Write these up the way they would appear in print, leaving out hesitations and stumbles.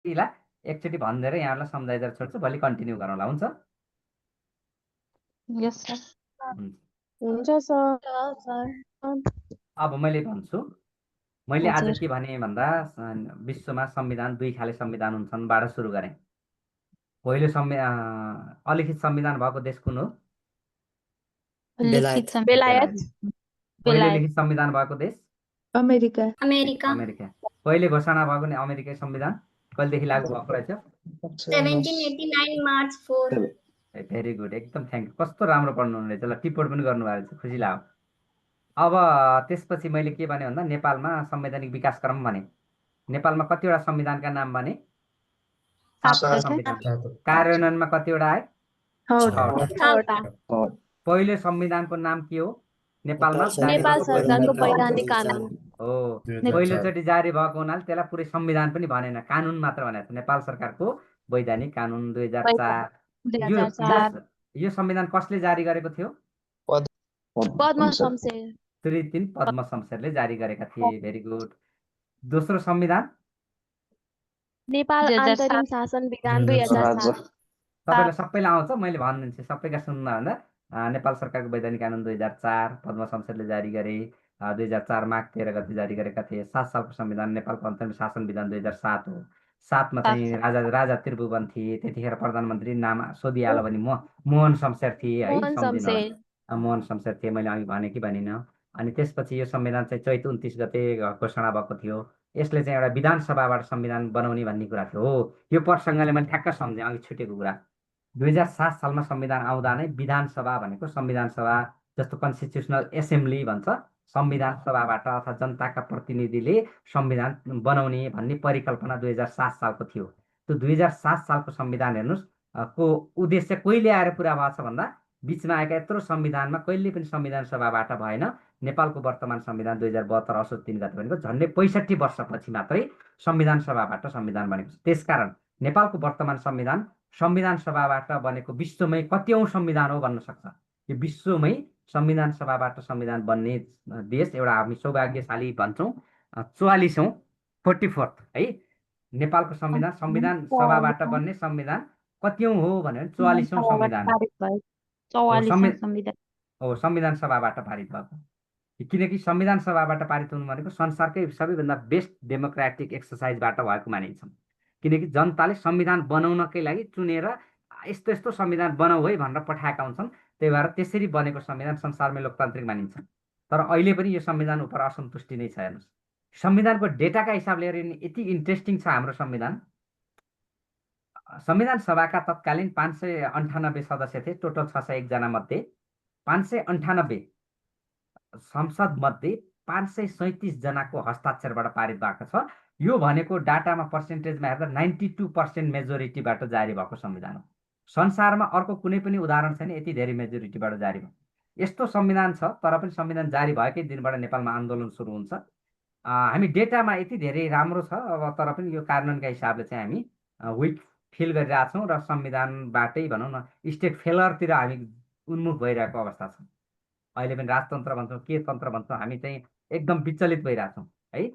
यतिलाई एकचोटि भनिदिएर यहाँलाई सम्झाइदिएर छोड्छु, भोलि कन्टिन्यू गरौँला, हुन्छ? यस सर। हुन्छ सर। अब मैले भन्छु, मैले आज हजुर। के भने भन्दा विश्वमा संविधान 2 खाले संविधान हुन्छन् बाट सुरु गरेँ। पहिलो अलिखित संविधान भएको देश कुन हो? लिखित बेलायत। पहिले लिखित संविधान भएको देश? अमेरिका। अमेरिका। पहिले घोषणा भएको नि अमेरिकी संविधान कहिलेदेखि लागू भएको रहेछ? 1789 मार्च 4। भेरी गुड, एकदम थ्याङ्क यू। कस्तो राम्रो पढ्नु हुँदैछ, ल टिप्पणी पनि गर्नुभएको छ, खुसी लाग्यो। अब त्यसपछि मैले के भने भन्दा नेपालमा संवैधानिक विकासक्रम भने नेपालमा कतिवटा संविधानका नाम भने? 7वटा संविधान। कार्यान्वयनमा कतिवटा आए? 6वटा। पहिलो संविधानको नाम के हो नेपालमा? नेपाल सरकारको वैधानिक कानुन हो। पहिलोचोटि जारी भएको हुनाले त्यसलाई पुरै संविधान पनि भनेन, कानुन मात्र भनेको छ। नेपाल सरकारको वैधानिक कानुन 2004। यो संविधान कसले जारी गरेको थियो? पद्म शमशेर। श्री पद्म शमशेरले जारी गरेका थिए। Very good. दोस्रो संविधान नेपाल अन्तरिम शासन विधान 2007। तपाईँलाई सबैलाई आउँछ, मैले भनिदिन्छु सबैका सुन्न भन्दा। नेपाल सरकारको वैधानिक कानुन 2004 पद्म शमशेरले जारी गरे। 2004 माघ 13 गते जारी गरेका थिए। 7 सालको संविधान नेपालको अन्तरिम शासन विधान 2007 हो। 7मा चाहिँ राजा त्रिभुवन थिए, त्यतिखेर प्रधानमन्त्री नाम सोधिहाल्यो भने मोहन शमशेर थिए है, सम्झिनु। मोहन शमशेर थिए, मैले अघि भने कि भनिनँ। अनि त्यसपछि यो संविधान चाहिँ चैत 29 गते घोषणा भएको थियो। यसले चाहिँ एउटा विधानसभाबाट संविधान बनाउने भन्ने कुरा थियो। हो, यो प्रसङ्गले मैले ठ्याक्क सम्झेँ, अघि छुटेको कुरा। 2007 सालमा संविधान आउँदा नै विधानसभा भनेको संविधान सभा जस्तो कन्स्टिट्युसनल एसेम्ब्ली भन्छ, संविधान सभाबाट अथवा जनताका प्रतिनिधिले संविधान बनाउने भन्ने परिकल्पना 2007 सालको थियो। त्यो 2007 सालको संविधान हेर्नुहोस् को उद्देश्य कहिले आएर पुरा भएको छ भन्दा बिचमा आएका यत्रो संविधानमा कहिले पनि संविधान सभाबाट भएन। नेपालको वर्तमान संविधान 2072 असोज 3 गते भनेको झन्डै 65 वर्षपछि मात्रै संविधान सभाबाट संविधान बनेको छ। त्यसकारण नेपालको वर्तमान संविधान सभाबाट बनेको विश्वमै कतिऔं संविधान हो भन्न सक्छ। यो विश्वमै संविधान सभाबाट संविधान बन्ने देश एउटा हामी सौभाग्यशाली भन्छौँ। 44औं 44th है नेपालको संविधान सभाबाट बन्ने संविधान कतिऔं हो भने 44औं संविधान हो। संविधान सभाबाट पारित भएको, किनकि संविधान सभाबाट पारित हुनु भनेको संसारकै सबैभन्दा बेस्ट डेमोक्रेटिक एक्सर्साइजबाट भएको मानिन्छ। किनकि जनताले संविधान बनाउनकै लागि चुनेर यस्तो यस्तो संविधान बनाऊ है भनेर पठाएका हुन्छन्। त्यही भएर त्यसरी बनेको संविधान संसारमै लोकतान्त्रिक मानिन्छ। तर अहिले पनि यो संविधान उप असन्तुष्टि नै छ। हेर्नुहोस्, संविधानको डेटाका हिसाबले हेर्ने यति इन्ट्रेस्टिङ छ हाम्रो संविधान। संविधान सभाका तत्कालीन 598 सदस्य थिए, टोटल 601 जना मध्ये 598 संसद मध्ये 537 जनाको हस्ताक्षरबाट पारित भएको छ। यो भनेको डाटामा पर्सेन्टेजमा हेर्दा 92% मेजोरिटीबाट जारी भएको संविधान हो। संसारमा अर्को कुनै पनि उदाहरण छैन यति धेरै मेजोरिटीबाट जारी भएको। यस्तो संविधान छ तर पनि संविधान जारी भएकै दिनबाट नेपालमा आन्दोलन सुरु हुन्छ। हामी डेटामा यति धेरै राम्रो छ, अब तर पनि यो कार्यान्वयनका हिसाबले चाहिँ हामी विक फिल गरिरहेछौँ र संविधानबाटै भनौँ न स्टेट फेलरतिर हामी उन्मुख भइरहेको अवस्था छ। अहिले पनि राजतन्त्र भन्छौँ के तन्त्र भन्छौँ, हामी चाहिँ एकदम विचलित भइरहेछौँ है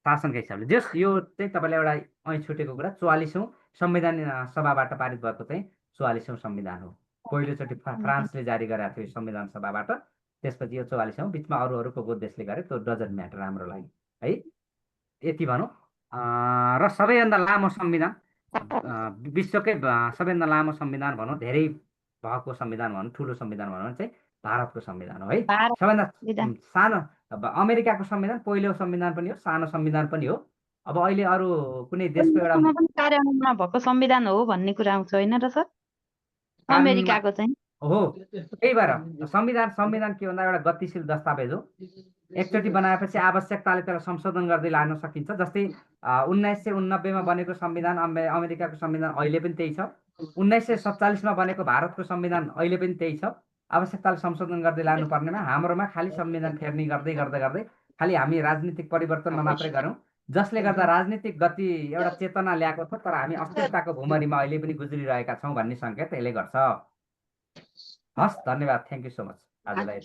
शासनका हिसाबले। जस यो चाहिँ तपाईँलाई एउटा ऐ छुटेको कुरा, 44औं संविधान सभाबाट पारित भएको चाहिँ 44औं संविधान हो। पहिलोचोटि फ्रान्सले जारी गरेको थियो संविधान सभाबाट, त्यसपछि यो 44औं, बिचमा अरू को देशले गरे त्यो डजन्ट म्याटर हाम्रो लागि है। यति भनौँ। र सबैभन्दा लामो संविधान विश्वकै सबैभन्दा लामो संविधान भनौँ, धेरै भएको संविधान भनौँ, ठुलो संविधान भनौँ चाहिँ भारतको संविधान हो है। सबैभन्दा सानो अमेरिकाको संविधान पहिलो संविधान पनि हो, सानो संविधान पनि हो। अब अहिले अरू कुनै देशको एउटा कार्यान्वयनमा भएको संविधान हो भन्ने कुरा आउँछ होइन र सर? अमेरिकाको चाहिँ हो। त्यही भएर संविधान के भन्दा एउटा गतिशील दस्तावेज हो। एकचोटि बनाएपछि आवश्यकताले त्यसलाई संशोधन गर्दै लान सकिन्छ। जस्तै 1989 मा बनेको संविधान अमेरिकाको संविधान अहिले पनि त्यही छ। 1947 मा बनेको भारतको संविधान अहिले पनि त्यही छ। आवश्यकताले संशोधन गर्दै लानुपर्नेमा हाम्रोमा खालि संविधान फेर्ने गर्दै खालि हामी राजनीतिक परिवर्तनमा मात्रै गरौँ, जसले गर्दा राजनीतिक गति एउटा चेतना ल्याएको छ तर हामी अस्थिरताको भुमरीमा अहिले पनि गुज्रिरहेका छौँ भन्ने सङ्केत यसले गर्छ। हस्, धन्यवाद, थ्याङ्क यू सो मच आजलाई।